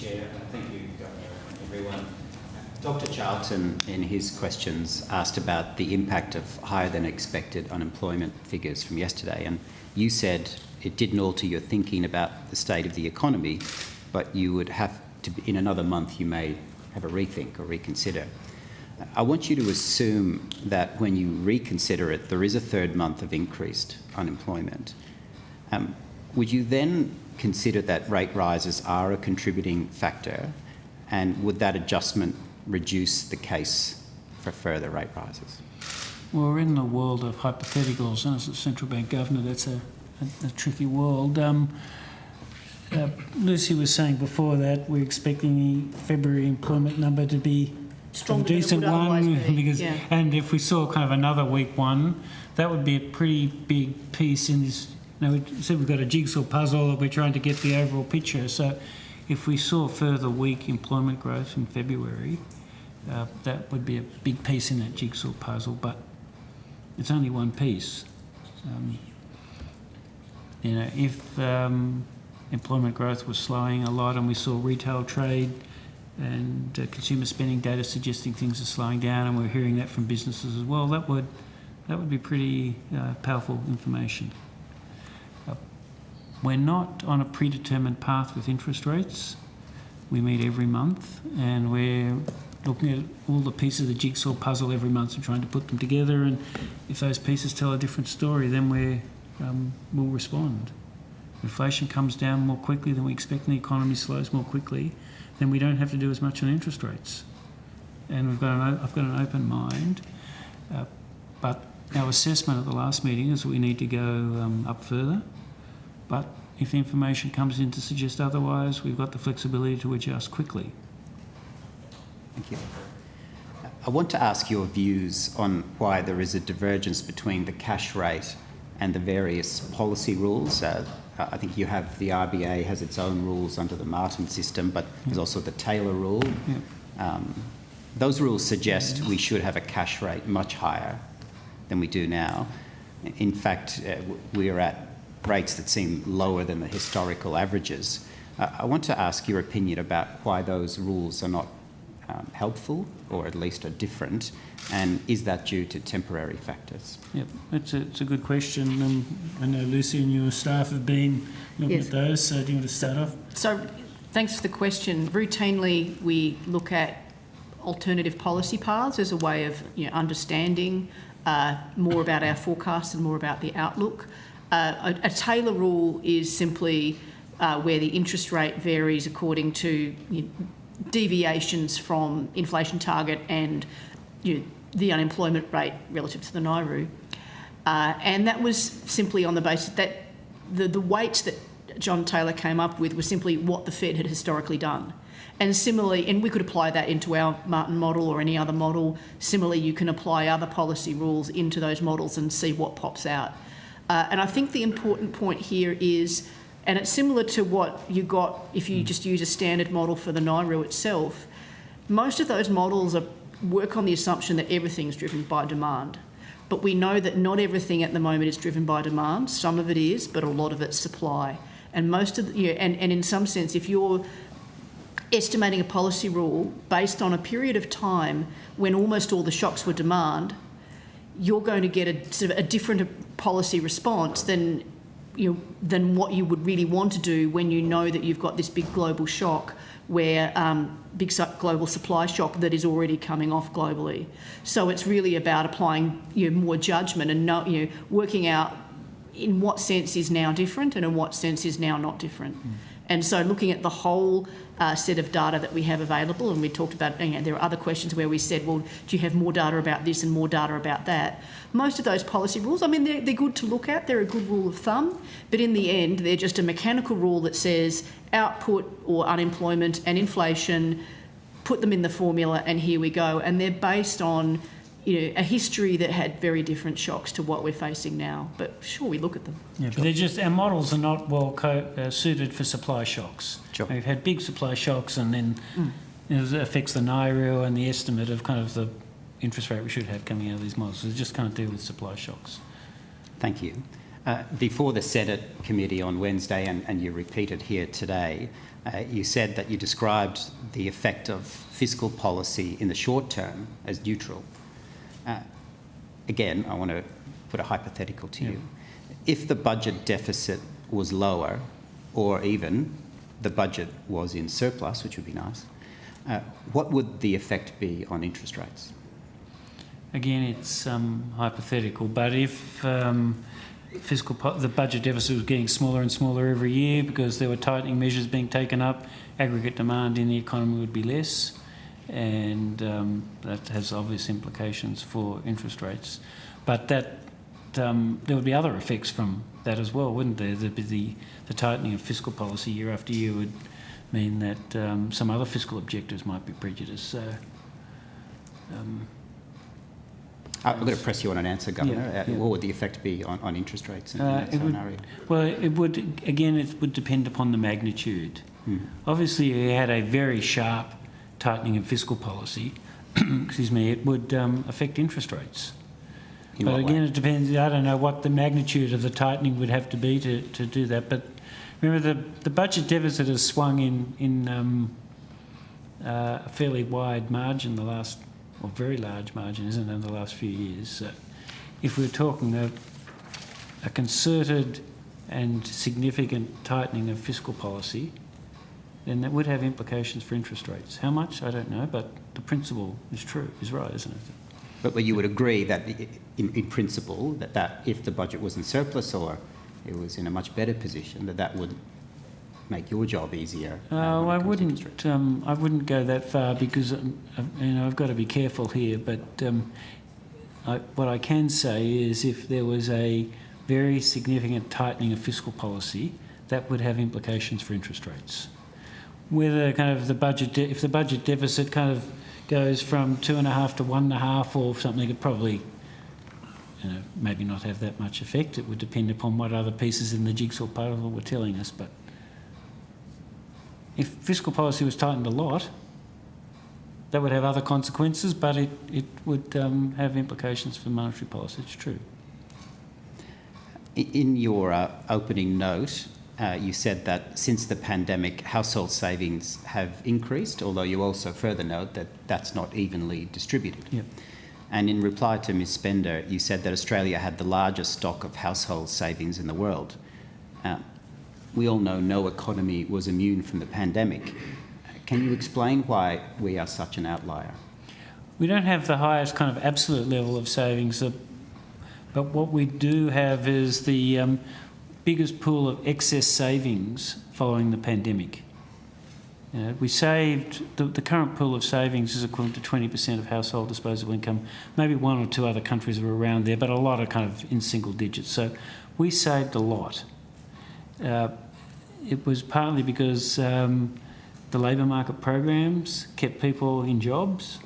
Chair. Thank you, Governor, and everyone. Dr. Charlton, in his questions, asked about the impact of higher than expected unemployment figures from yesterday, and you said it didn't alter your thinking about the state of the economy, but you would have to, in another month, you may have a rethink or reconsider. I want you to assume that when you reconsider it, there is a third month of increased unemployment. Would you then consider that rate rises are a contributing factor, and would that adjustment reduce the case for further rate rises? Well, we're in the world of hypotheticals, and as a central bank governor, that's a tricky world. Lucy was saying before that we're expecting the February employment number to be stronger a decent one, because, yeah. And if we saw kind of another weak one, that would be a pretty big piece in this. Now, we said we've got a jigsaw puzzle that we're trying to get the overall picture. So if we saw further weak employment growth in February, that would be a big piece in that jigsaw puzzle, but it's only one piece. If employment growth was slowing a lot and we saw retail trade and consumer spending data suggesting things are slowing down, and we're hearing that from businesses as well, that would be pretty powerful information. We're not on a predetermined path with interest rates. We meet every month, and we're looking at all the pieces of the jigsaw puzzle every month and trying to put them together, and if those pieces tell a different story, then we'll respond. Inflation comes down more quickly than we expect and the economy slows more quickly, then we don't have to do as much on interest rates. And I've got an open mind, but our assessment at the last meeting is that we need to go up further. But if the information comes in to suggest otherwise, we've got the flexibility to adjust quickly. Thank you. I want to ask your views on why there is a divergence between the cash rate and the various policy rules. I think you have the RBA has its own rules under the Martin system, but there's also the Taylor rule. Those rules suggest we should have a cash rate much higher than we do now. In fact, we're at rates that seem lower than the historical averages. I want to ask your opinion about why those rules are not helpful, or at least are different, and is that due to temporary factors? Yep, it's a good question. I know Lucy and your staff have been looking at those, so do you want to start off? So thanks for the question. Routinely we look at alternative policy paths as a way of understanding more about our forecasts and more about the outlook. A Taylor rule is simply where the interest rate varies according to deviations from inflation target and the unemployment rate relative to the NAIRU. And that was simply on the basis that the weights that John Taylor came up with were simply what the Fed had historically done. And similarly, and we could apply that into our Martin model or any other model. Similarly, you can apply other policy rules into those models and see what pops out. And I think the important point here is, and it's similar to what you got if you just use a standard model for the NAIRU itself, most of those models work on the assumption that everything's driven by demand. But we know that not everything at the moment is driven by demand. Some of it is, but a lot of it's supply. And most of and in some sense, if you're estimating a policy rule based on a period of time when almost all the shocks were demand, you're going to get a different policy response than what you would really want to do when you know that you've got this big global shock, where big global supply shock that is already coming off globally. So it's really about applying more judgment and working out in what sense is now different and in what sense is now not different. And so looking at the whole set of data that we have available, and we talked about, there are other questions where we said, well, do you have more data about this and more data about that? Most of those policy rules, they're good to look at, they're a good rule of thumb, but in the end, they're just a mechanical rule that says output or unemployment and inflation, put them in the formula and here we go. And they're based on a history that had very different shocks to what we're facing now. But sure, we look at them. Yeah, but they're just, our models are not well suited for supply shocks. Sure. We've had big supply shocks, and then it affects the NAIRU and the estimate of kind of the interest rate we should have coming out of these models. So they just can't deal with supply shocks. Thank you. Before the Senate committee on Wednesday, and you repeated here today, You said that you described the effect of fiscal policy in the short term as neutral. Again, I want to put a hypothetical to you. If the budget deficit was lower, or even the budget was in surplus, which would be nice, what would the effect be on interest rates? Again, it's hypothetical, but if the budget deficit was getting smaller and smaller every year because there were tightening measures being taken up, aggregate demand in the economy would be less, and that has obvious implications for interest rates. But that there would be other effects from that as well, wouldn't there? There'd be the tightening of fiscal policy year after year would mean that some other fiscal objectives might be prejudiced. So. I'm going to press you on an answer, Governor. What would the effect be on interest rates in that scenario? It would depend upon the magnitude. Obviously, if you had a very sharp tightening of fiscal policy, it would affect interest rates. But again, it depends. I don't know what the magnitude of the tightening would have to be to do that. But remember, the budget deficit has swung in a fairly wide margin very large margin, isn't it, in the last few years. So if we're talking a concerted and significant tightening of fiscal policy, then that would have implications for interest rates. How much? I don't know, but the principle is right, isn't it? But you would agree that, in principle, that if the budget was in surplus or it was in a much better position, that would make your job easier? I wouldn't go that far because I've got to be careful here. But what I can say is, if there was a very significant tightening of fiscal policy, that would have implications for interest rates. Whether if the budget deficit goes from 2.5 to 1.5 or something, it probably maybe not have that much effect. It would depend upon what other pieces in the jigsaw puzzle were telling us. But if fiscal policy was tightened a lot, that would have other consequences, but it would have implications for monetary policy. It's true. In your opening note, you said that since the pandemic, household savings have increased, although you also further note that that's not evenly distributed. Yep. And in reply to Ms Spender, you said that Australia had the largest stock of household savings in the world. We all know no economy was immune from the pandemic. Can you explain why we are such an outlier? We don't have the highest absolute level of savings, but what we do have is the biggest pool of excess savings following the pandemic. We saved, the current pool of savings is equivalent to 20% of household disposable income. Maybe one or two other countries are around there, but a lot are in single digits. So we saved a lot. It was partly because the labour market programs kept people in jobs.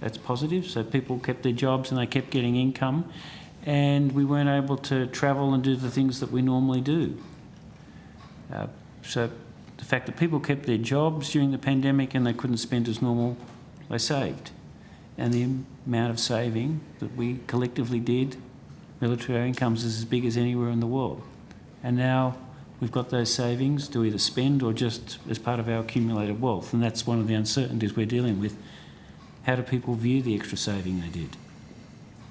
That's positive. So people kept their jobs and they kept getting income. And we weren't able to travel and do the things that we normally do. So the fact that people kept their jobs during the pandemic and they couldn't spend as normal, they saved. And the amount of saving that we collectively did relative to our incomes is as big as anywhere in the world. And now we've got those savings to either spend or just as part of our accumulated wealth. And that's one of the uncertainties we're dealing with. How do people view the extra saving they did?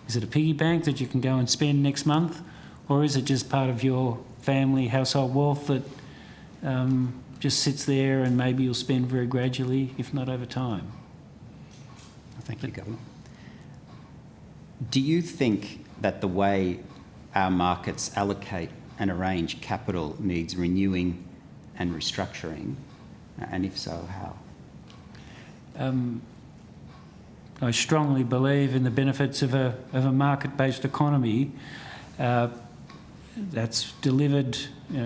Is it a piggy bank that you can go and spend next month? Or is it just part of your family household wealth that just sits there and maybe you'll spend very gradually, if not over time? Thank you, Governor. Do you think that the way our markets allocate and arrange capital needs renewing and restructuring? And if so, how? I strongly believe in the benefits of a market-based economy that's delivered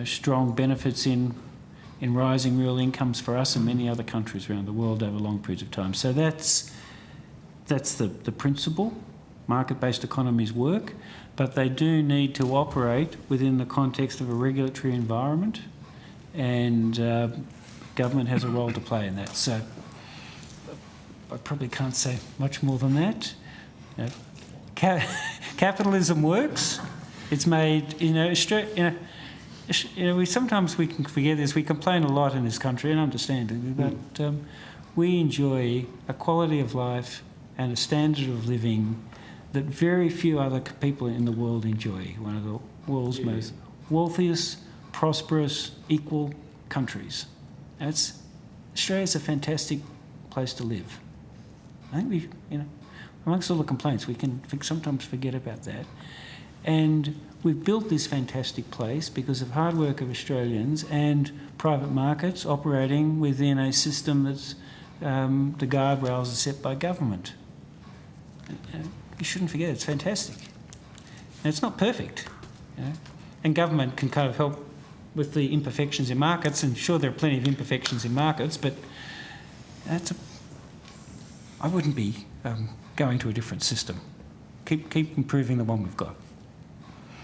strong benefits in rising real incomes for us and many other countries around the world over long periods of time. So that's the principle. Market-based economies work, but they do need to operate within the context of a regulatory environment, and government has a role to play in that. So I probably can't say much more than that. Capitalism works. It's made, sometimes we can forget this. We complain a lot in this country, and understandably, but we enjoy a quality of life and a standard of living that very few other people in the world enjoy. One of the world's most wealthiest, prosperous, equal countries. Australia's a fantastic place to live. I think amongst all the complaints, we can sometimes forget about that. And we've built this fantastic place because of hard work of Australians and private markets operating within a system that's the guardrails are set by government. You shouldn't forget, it's fantastic. And it's not perfect, and government can kind of help with the imperfections in markets, and sure, there are plenty of imperfections in markets, but I wouldn't be going to a different system. Keep improving the one we've got.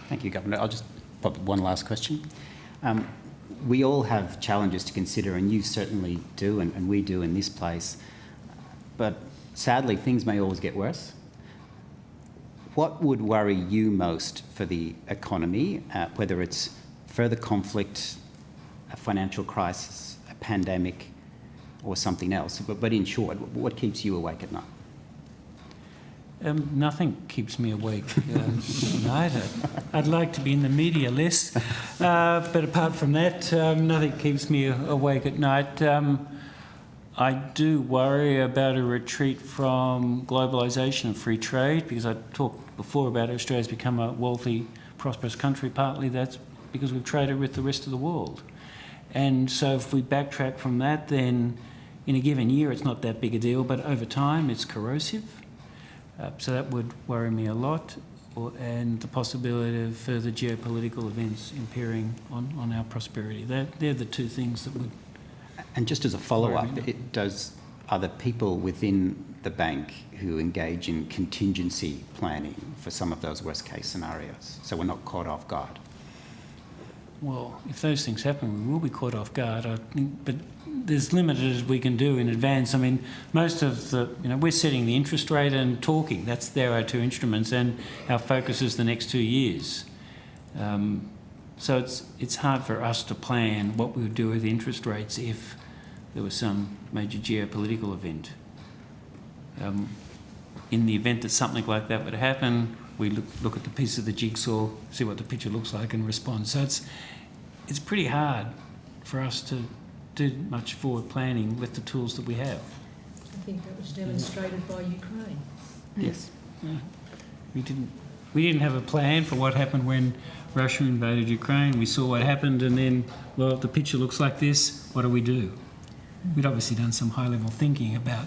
Thank you, Governor. I'll just pop one last question. We all have challenges to consider, and you certainly do, and we do in this place. But sadly, things may always get worse. What would worry you most for the economy, whether it's further conflict, a financial crisis, a pandemic, or something else? But in short, what keeps you awake at night? Nothing keeps me awake at night. I'd like to be in the media less, but apart from that, nothing keeps me awake at night. I do worry about a retreat from globalisation and free trade, because I talked before about Australia's become a wealthy, prosperous country. Partly that's because we've traded with the rest of the world. And so if we backtrack from that, then in a given year it's not that big a deal, but over time it's corrosive. So that would worry me a lot, and the possibility of further geopolitical events impairing on our prosperity. They're the two things that would... And just as a follow-up, are there people within the bank who engage in contingency planning for some of those worst-case scenarios, so we're not caught off guard? Well, if those things happen, we will be caught off guard, I think, but there's limited as we can do in advance. I mean, most of the, we're setting the interest rate and talking. They're our two instruments, and our focus is the next 2 years. So it's hard for us to plan what we would do with interest rates if there was some major geopolitical event. In the event that something like that would happen, we look at the piece of the jigsaw, see what the picture looks like, and respond. So it's pretty hard for us to do much forward planning with the tools that we have. I think that was demonstrated by Ukraine. Yes. Yeah. We didn't have a plan for what happened when Russia invaded Ukraine. We saw what happened, and then, well, the picture looks like this. What do we do? We'd obviously done some high-level thinking about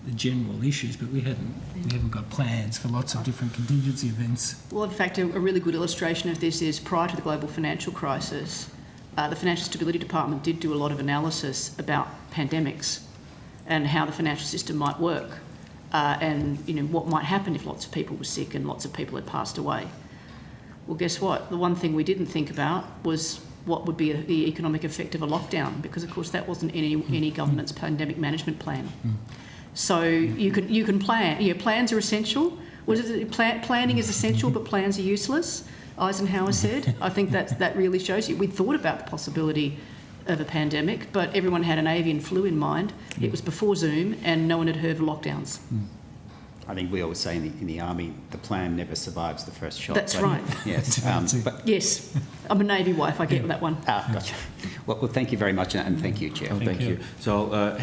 the general issues, but we haven't got plans for lots of different contingency events. Well, in fact, a really good illustration of this is prior to the global financial crisis, the Financial Stability Department did do a lot of analysis about pandemics and how the financial system might work, and what might happen if lots of people were sick and lots of people had passed away. Well, guess what? The one thing we didn't think about was what would be the economic effect of a lockdown, because of course that wasn't any government's pandemic management plan. So you can plan. Plans are essential. Planning is essential, but plans are useless, Eisenhower said. I think that really shows you. We thought about the possibility of a pandemic, but everyone had an avian flu in mind. It was before Zoom, and no one had heard of lockdowns. I think we always say in the Army, the plan never survives the first shot. That's right. Yes. Yes. I'm a Navy wife, I get that one. Gotcha. Well, thank you very much, and thank you, Chair. Thank you. So,